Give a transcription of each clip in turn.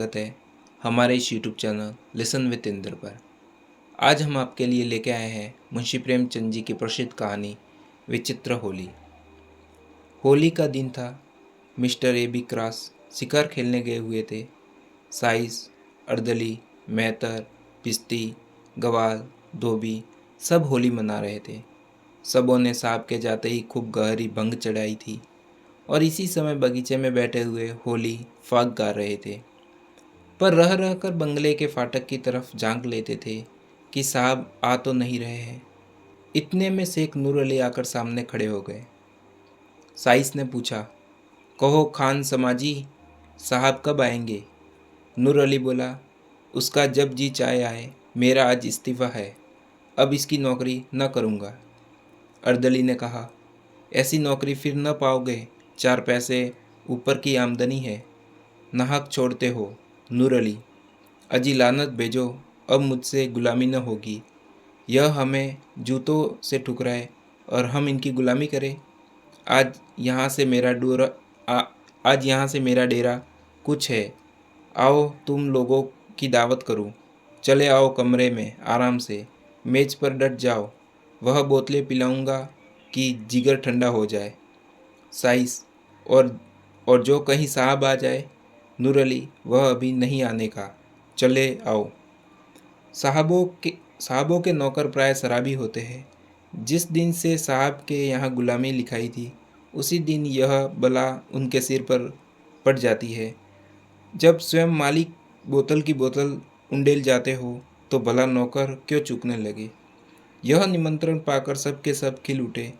स्वागत है हमारे इस YouTube channel listen with Indra पर। आज हम आपके लिए लेके आए हैं मुंशी प्रेमचंद जी की प्रसिद्ध कहानी विचित्र होली। होली का दिन था। मिस्टर ए बी क्रॉस शिकार खेलने गए हुए थे। साइस, अर्दली, मेहतर, पिस्ती, गवाल, धोबी सब होली मना रहे थे। सबों ने सांप के जाते ही खूब गहरी भंग चढ़ाई थी और इसी समय बगीचे में बैठे हुए होली फाग गा रहे थे। पर रह रह कर बंगले के फाटक की तरफ झांक लेते थे कि साहब आ तो नहीं रहे हैं। इतने में शेख नूर अली आकर सामने खड़े हो गए। साइस ने पूछा, कहो खान समाजी, साहब कब आएंगे? नूर अली बोला, उसका जब जी चाहे आए, मेरा आज इस्तीफ़ा है, अब इसकी नौकरी न करूँगा। अर्दली ने कहा, ऐसी नौकरी फिर न पाओगे, 4 पैसे ऊपर की आमदनी है, नाहक छोड़ते हो। नूर अली, अजी लानत भेजो, अब मुझसे गुलामी न होगी। यह हमें जूतों से ठुकराए और हम इनकी गुलामी करें। आज यहाँ से मेरा डोरा आज यहाँ से मेरा डेरा कुछ है। आओ तुम लोगों की दावत करूँ। चले आओ कमरे में आराम से, मेज पर डट जाओ। वह बोतलें पिलाऊंगा कि जिगर ठंडा हो जाए। साइस, और जो कहीं साहब आ जाए। नूर अली, वह अभी नहीं आने का, चले आओ। साहबों के नौकर प्राय शराबी होते हैं। जिस दिन से साहब के यहाँ गुलामी लिखाई थी, उसी दिन यह बला उनके सिर पर पड़ जाती है। जब स्वयं मालिक बोतल की बोतल उंडेल जाते हो तो भला नौकर क्यों चूकने लगे। यह निमंत्रण पाकर सब के सब खिल उठे।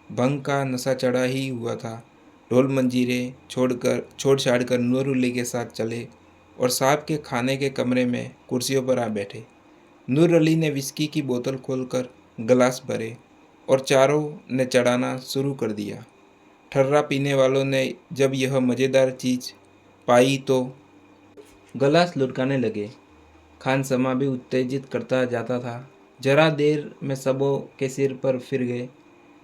भंग का नशा चढ़ा ही हुआ था। ढोल मंजीरे छोड़ छाड़ कर नूर अली के साथ चले और साहब के खाने के कमरे में कुर्सियों पर आ बैठे। नूर अली ने विस्की की बोतल खोलकर गिलास भरे और चारों ने चढ़ाना शुरू कर दिया। ठर्रा पीने वालों ने जब यह मज़ेदार चीज़ पाई तो गिलास लुढ़काने लगे। खान समा भी उत्तेजित करता जाता था। जरा देर में सबों के सिर पर फिर गए,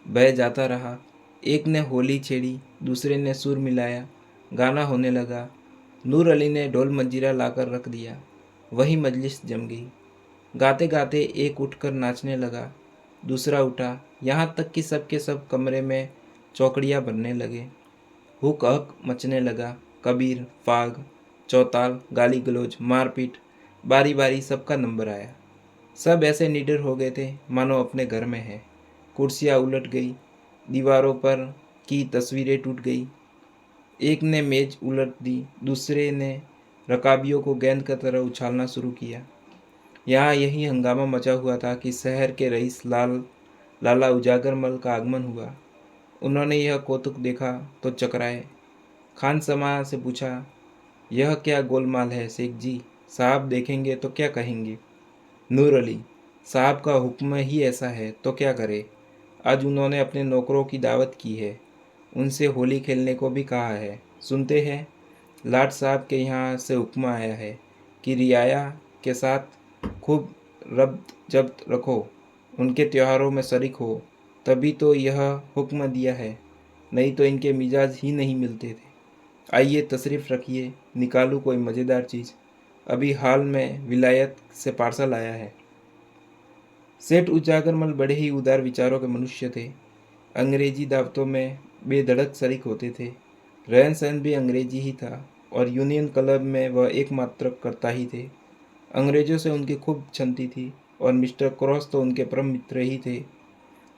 बह जाता रहा। एक ने होली छेड़ी, दूसरे ने सुर मिलाया, गाना होने लगा। नूर अली ने ढोल मंजीरा लाकर रख दिया। वही मजलिस जम गई। गाते गाते एक उठकर नाचने लगा, दूसरा उठा, यहाँ तक कि सब के सब कमरे में चौकड़ियाँ बनने लगे। हुक हक मचने लगा। कबीर, फाग, चौताल, गाली गलौज, मारपीट, बारी बारी सबका नंबर आया। सब ऐसे निडर हो गए थे मानो अपने घर में है। कुर्सियाँ उलट गई, दीवारों पर की तस्वीरें टूट गई। एक ने मेज उलट दी, दूसरे ने रकाबियों को गेंद की तरह उछालना शुरू किया। यहाँ यही हंगामा मचा हुआ था कि शहर के रईस लाला उजागरमल का आगमन हुआ। उन्होंने यह कौतुक देखा तो चकराए। खान समा से पूछा, यह क्या गोलमाल है शेख जी? साहब देखेंगे तो क्या कहेंगे? नूर अली, साहब का हुक्म ही ऐसा है तो क्या करे। आज उन्होंने अपने नौकरों की दावत की है, उनसे होली खेलने को भी कहा है। सुनते हैं, लाट साहब के यहाँ से हुक्म आया है कि रियाया के साथ खूब रब्त जब्त रखो, उनके त्योहारों में शरीक हो। तभी तो यह हुक्म दिया है, नहीं तो इनके मिजाज ही नहीं मिलते थे। आइए तशरीफ़ रखिए, निकालूँ कोई मज़ेदार चीज़, अभी हाल में विलायत से पार्सल आया है। सेठ उजागरमल बड़े ही उदार विचारों के मनुष्य थे। अंग्रेजी दावतों में बेधड़क शरीक होते थे। रहन सहन भी अंग्रेजी ही था और यूनियन क्लब में वह एकमात्र कर्ता ही थे। अंग्रेज़ों से उनकी खूब छनती थी और मिस्टर क्रॉस तो उनके परम मित्र ही थे।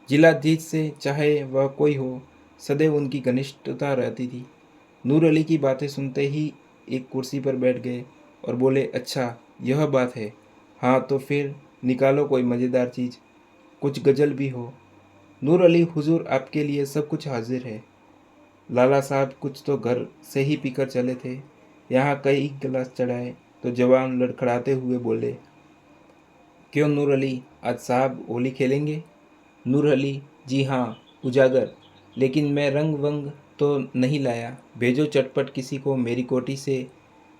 जिलाधीश से चाहे वह कोई हो, सदैव उनकी घनिष्ठता रहती थी। नूर अली की बातें सुनते ही एक कुर्सी पर बैठ गए और बोले, अच्छा यह बात है, हाँ तो फिर निकालो कोई मज़ेदार चीज़, कुछ गज़ल भी हो। नूर अली, हुजूर आपके लिए सब कुछ हाजिर है। लाला साहब कुछ तो घर से ही पीकर चले थे। यहाँ कई गिलास चढ़ाए तो जवान लड़खड़ाते हुए बोले, क्यों नूर अली, आज साहब होली खेलेंगे? नूर अली, जी हाँ उजागर, लेकिन मैं रंग वंग तो नहीं लाया। भेजो चटपट किसी को मेरी कोठी से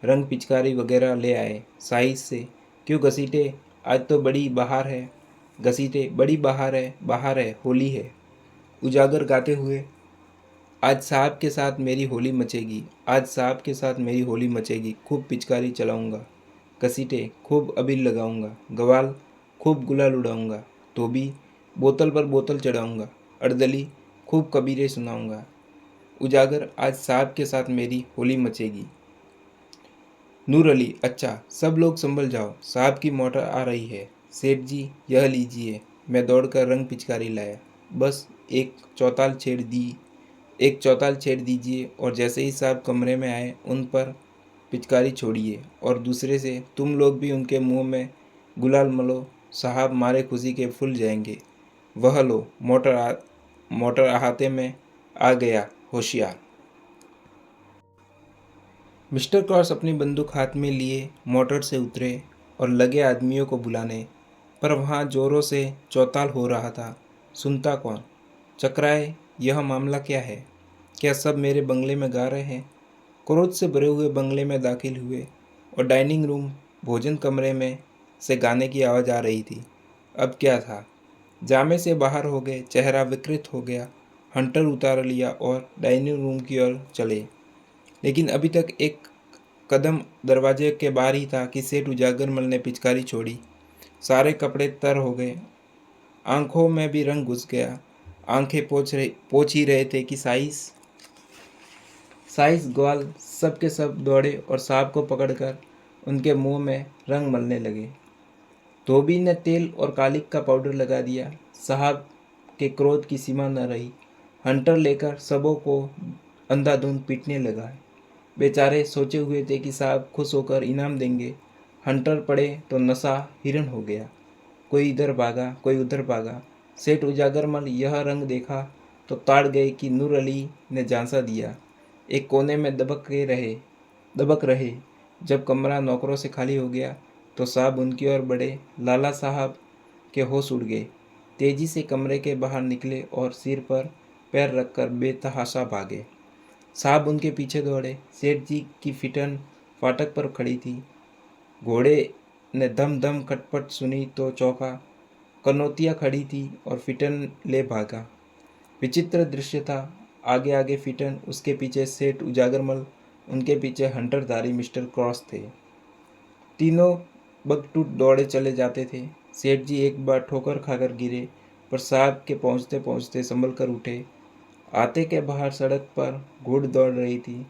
रंग पिचकारी वगैरह ले आए। साइज से क्यों घसीटे, आज तो बड़ी बहार है। घसीटे, बड़ी बहार है, होली है। उजागर गाते हुए आज साहब के साथ मेरी होली मचेगी, आज साहब के साथ मेरी होली मचेगी। खूब पिचकारी चलाऊंगा, कसीटे खूब अबीर लगाऊंगा, गवाल खूब गुलाल उड़ाऊंगा, धोबी बोतल पर बोतल चढ़ाऊंगा, अर्दली खूब कबीरे सुनाऊंगा। उजागर, आज साहब के साथ मेरी होली मचेगी। नूर अली, अच्छा सब लोग संभल जाओ, साहब की मोटर आ रही है। सेठ जी, यह लीजिए। मैं दौड़कर रंग पिचकारी लाया। बस एक चौताल छेड़ दीजिए और जैसे ही साहब कमरे में आए उन पर पिचकारी छोड़िए और दूसरे से तुम लोग भी उनके मुंह में गुलाल मलो, साहब मारे खुशी के फूल जाएंगे। वह लो, मोटर अहाते में आ गया, होशियार। मिस्टर क्रॉस अपनी बंदूक हाथ में लिए मोटर से उतरे और लगे आदमियों को बुलाने, पर वहाँ जोरों से चौताल हो रहा था। सुनता कौन? चकराए, यह मामला क्या है? क्या सब मेरे बंगले में गा रहे हैं? क्रोध से भरे हुए बंगले में दाखिल हुए और डाइनिंग रूम भोजन कमरे में से गाने की आवाज़ आ रही थी। अब क्या था? जामे से बाहर हो गए, चेहरा विकृत हो गया, हंटर उतार लिया और डाइनिंग रूम की ओर चले। लेकिन अभी तक एक कदम दरवाजे के बाहर ही था कि सेठ उजागरमल ने पिचकारी छोड़ी। सारे कपड़े तर हो गए, आंखों में भी रंग घुस गया। आंखें पोंछ ही रहे थे कि साइस ग्वाल सब के सब दौड़े और साहब को पकड़कर उनके मुंह में रंग मलने लगे। धोबी ने तेल और कालिक का पाउडर लगा दिया। साहब के क्रोध की सीमा न रही। हंटर लेकर सबों को अंधाधुंध पीटने लगा। बेचारे सोचे हुए थे कि साहब खुश होकर इनाम देंगे। हंटर पड़े तो नशा हिरण हो गया। कोई इधर भागा, कोई उधर भागा। सेठ उजागरमल यह रंग देखा तो ताड़ गए कि नूर अली ने झांसा दिया। एक कोने में दबक रहे। जब कमरा नौकरों से खाली हो गया तो साहब उनकी ओर बढ़े। लाला साहब के होश उड़ गए। तेजी से कमरे के बाहर निकले और सिर पर पैर रखकर बेतहाशा भागे। साहब उनके पीछे दौड़े। सेठ जी की फिटन फाटक पर खड़ी थी। घोड़े ने धम धम खटपट सुनी तो चौंका। कनौतिया खड़ी थी और फिटन ले भागा। विचित्र दृश्य था। आगे आगे फिटन, उसके पीछे सेठ उजागरमल, उनके पीछे हंटरधारी मिस्टर क्रॉस थे। तीनों बगटूट दौड़े चले जाते थे। सेठ जी एक बार ठोकर खाकर गिरे, पर साहब के पहुंचते पहुंचते संभल कर उठे। आते के बाहर सड़क पर घुड़ दौड़ रही थी।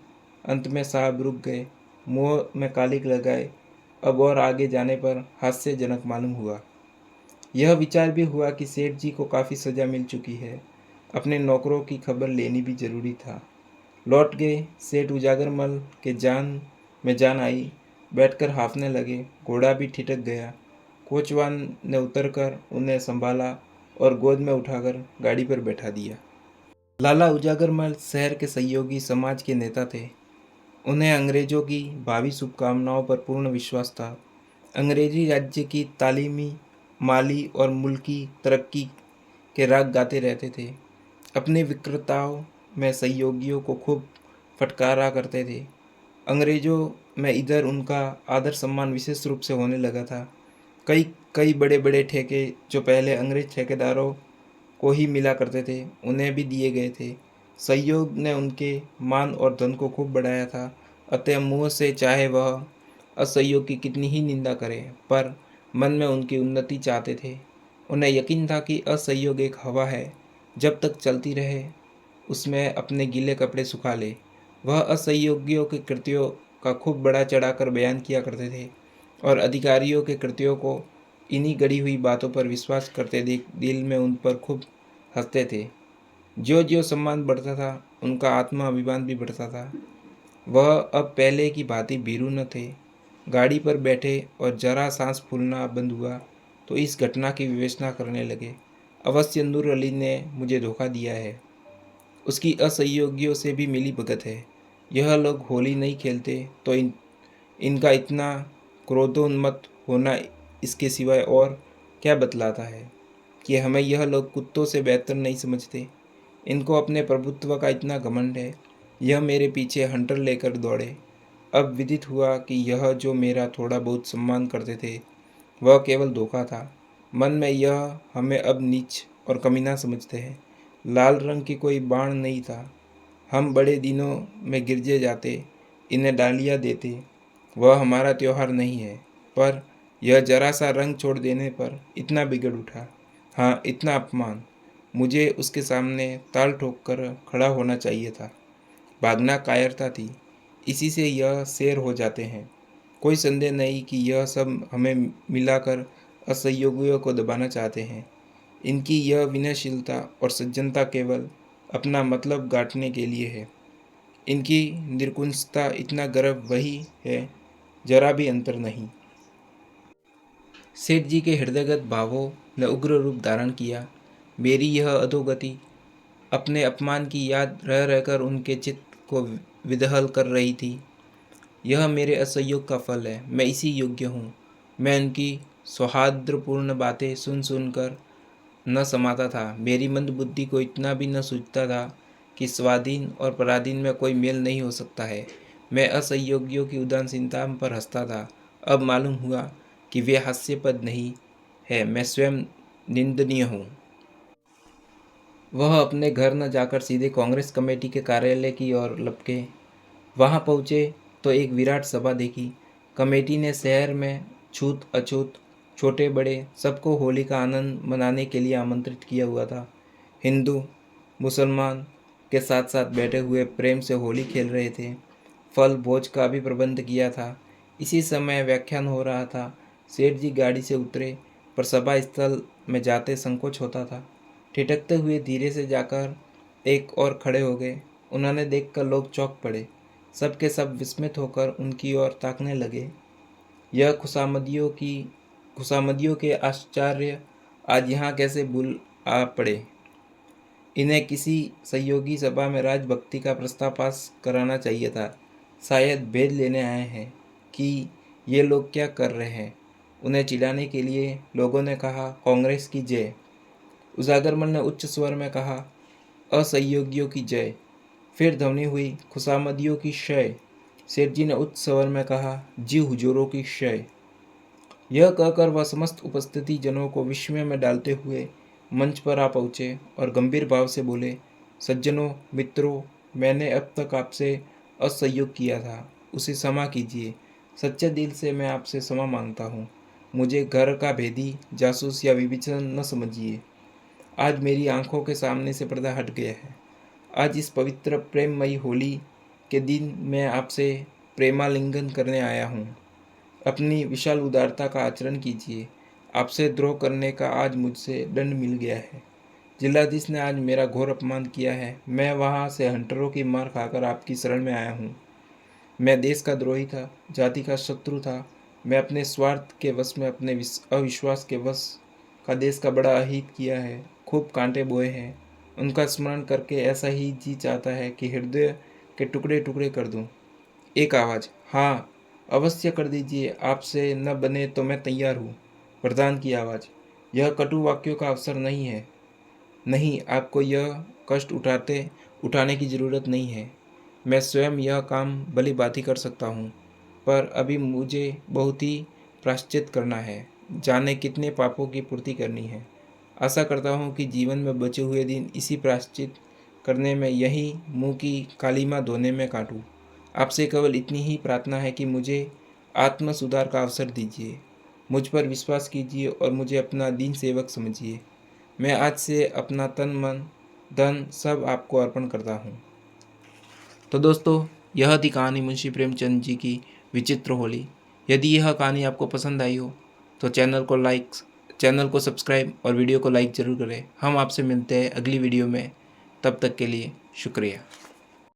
अंत में साहब रुक गए, मुंह में कालिक लगाए। अब और आगे जाने पर हास्यजनक मालूम हुआ। यह विचार भी हुआ कि सेठ जी को काफ़ी सज़ा मिल चुकी है, अपने नौकरों की खबर लेनी भी जरूरी था। लौट गए। सेठ उजागरमल के जान में जान आई, बैठकर हाँफने लगे। घोड़ा भी ठिठक गया। कोचवान ने उतरकर उन्हें संभाला और गोद में उठाकर गाड़ी पर बैठा दिया। लाला उजागरमल शहर के सहयोगी समाज के नेता थे। उन्हें अंग्रेजों की भावी शुभकामनाओं पर पूर्ण विश्वास था। अंग्रेजी राज्य की तालीमी, माली और मुल्की तरक्की के राग गाते रहते थे। अपनी विकृताओं में सहयोगियों को खूब फटकारा करते थे। अंग्रेजों में इधर उनका आदर सम्मान विशेष रूप से होने लगा था। कई कई बड़े बड़े ठेके जो पहले अंग्रेज ठेकेदारों को ही मिला करते थे, उन्हें भी दिए गए थे। सहयोग ने उनके मान और धन को खूब बढ़ाया था। अतः मुँह से चाहे वह असहयोग की कितनी ही निंदा करें, पर मन में उनकी उन्नति चाहते थे। उन्हें यकीन था कि असहयोग एक हवा है, जब तक चलती रहे उसमें अपने गीले कपड़े सुखा ले। वह असहयोगियों के कृत्यों का खूब बड़ा चढ़ाकर बयान किया करते थे और अधिकारियों के कृत्यों को इन्हीं गढ़ी हुई बातों पर विश्वास करते देख दिल में उन पर खूब हंसते थे। ज्यों ज्यों सम्मान बढ़ता था, उनका आत्माभिमान भी बढ़ता था। वह अब पहले की भांति भीरू न थे। गाड़ी पर बैठे और जरा सांस फूलना बंद हुआ तो इस घटना की विवेचना करने लगे। अवश्य नूर अली ने मुझे धोखा दिया है, उसकी असहयोगियों से भी मिली भगत है। यह लोग होली नहीं खेलते तो इनका इतना क्रोधोन्मत्त होना इसके सिवाय और क्या बतलाता है कि हमें यह लोग कुत्तों से बेहतर नहीं समझते। इनको अपने प्रभुत्व का इतना घमंड है। यह मेरे पीछे हंटर लेकर दौड़े। अब विदित हुआ कि यह जो मेरा थोड़ा बहुत सम्मान करते थे वह केवल धोखा था। मन में यह हमें अब नीच और कमीना समझते हैं। लाल रंग की कोई बाण नहीं था। हम बड़े दिनों में गिरजे जाते, इन्हें डालियाँ देते। वह हमारा त्योहार नहीं है, पर यह जरा सा रंग छोड़ देने पर इतना बिगड़ उठा। हाँ, इतना अपमान। मुझे उसके सामने ताल ठोक कर खड़ा होना चाहिए था। भागना कायरता थी। इसी से यह शेर हो जाते हैं। कोई संदेह नहीं कि यह सब हमें मिलाकर असहयोगियों को दबाना चाहते हैं। इनकी यह विनयशीलता और सज्जनता केवल अपना मतलब गांठने के लिए है। इनकी निर्कुंजता, इतना गर्व वही है, जरा भी अंतर नहीं। सेठ जी के हृदयगत भावों ने उग्र रूप धारण किया। मेरी यह अधोगति अपने अपमान की याद रह रहकर उनके चित्त को विदहल कर रही थी। यह मेरे असहयोग का फल है। मैं इसी योग्य हूँ। मैं उनकी सौहार्दपूर्ण बातें सुन सुनकर न समाता था। मेरी मंद बुद्धि को इतना भी न सूझता था कि स्वाधीन और पराधीन में कोई मेल नहीं हो सकता है। मैं असहयोगियों की उदासीनता पर हंसता था। अब मालूम हुआ कि वे हास्यास्पद नहीं है, मैं स्वयं निंदनीय हूँ। वह अपने घर न जाकर सीधे कांग्रेस कमेटी के कार्यालय की ओर लपके। वहां पहुंचे तो एक विराट सभा देखी। कमेटी ने शहर में छूत अछूत, छोटे बड़े सबको होली का आनंद मनाने के लिए आमंत्रित किया हुआ था। हिंदू मुसलमान के साथ साथ बैठे हुए प्रेम से होली खेल रहे थे। फल भोज का भी प्रबंध किया था। इसी समय व्याख्यान हो रहा था। सेठ जी गाड़ी से उतरे, पर सभा स्थल में जाते संकोच होता था। ठिठकते हुए धीरे से जाकर एक और खड़े हो गए। उन्होंने देखकर लोग चौंक पड़े। सब के सब विस्मित होकर उनकी ओर ताकने लगे। यह खुशामदियों के आश्चर्य आज यहाँ कैसे भूल आ पड़े। इन्हें किसी सहयोगी सभा में राजभक्ति का प्रस्ताव पास कराना चाहिए था। शायद भेद लेने आए हैं कि ये लोग क्या कर रहे हैं। उन्हें चिढ़ाने के लिए लोगों ने कहा, कांग्रेस की जय। उजागरमल ने उच्च स्वर में कहा, असहयोगियों की जय। फिर ध्वनि हुई, खुशामदियों की शय। सेठ जी ने उच्च स्वर में कहा, जी हुजूरों की शय। यह कहकर वह समस्त उपस्थिति जनों को विस्मय में डालते हुए मंच पर आ पहुँचे और गंभीर भाव से बोले, सज्जनों, मित्रों, मैंने अब तक आपसे असहयोग किया था, उसे क्षमा कीजिए। सच्चे दिल से मैं आपसे क्षमा मांगता हूँ। मुझे घर का भेदी, जासूस या विभीषण न समझिए। आज मेरी आंखों के सामने से पर्दा हट गया है। आज इस पवित्र प्रेममयी होली के दिन मैं आपसे प्रेमालिंगन करने आया हूँ। अपनी विशाल उदारता का आचरण कीजिए। आपसे द्रोह करने का आज मुझसे दंड मिल गया है। जिलाधीश ने आज मेरा घोर अपमान किया है। मैं वहाँ से हंटरों की मार खाकर आपकी शरण में आया हूँ। मैं देश का द्रोही था, जाति का शत्रु था। मैं अपने स्वार्थ के वश में, अपने अविश्वास के वश का देश का बड़ा अहित किया है। खूब कांटे बोए हैं। उनका स्मरण करके ऐसा ही जी चाहता है कि हृदय के टुकड़े टुकड़े कर दूं। एक आवाज़, हाँ अवश्य कर दीजिए, आपसे न बने तो मैं तैयार हूँ। प्रधान की आवाज़, यह कटु वाक्यों का अवसर नहीं है। नहीं, आपको यह कष्ट उठाने की ज़रूरत नहीं है। मैं स्वयं यह काम भली भांति कर सकता हूँ, पर अभी मुझे बहुत ही प्रायश्चित करना है। जाने कितने पापों की पूर्ति करनी है। आशा करता हूँ कि जीवन में बचे हुए दिन इसी प्रायश्चित करने में, यही मुंह की कालीमा धोने में काटूँ। आपसे केवल इतनी ही प्रार्थना है कि मुझे आत्म सुधार का अवसर दीजिए। मुझ पर विश्वास कीजिए और मुझे अपना दीन सेवक समझिए। मैं आज से अपना तन मन धन सब आपको अर्पण करता हूँ। तो दोस्तों, यह थी कहानी मुंशी प्रेमचंद जी की विचित्र होली। यदि यह कहानी आपको पसंद आई हो तो चैनल को सब्सक्राइब और वीडियो को लाइक ज़रूर करें। हम आपसे मिलते हैं अगली वीडियो में। तब तक के लिए शुक्रिया।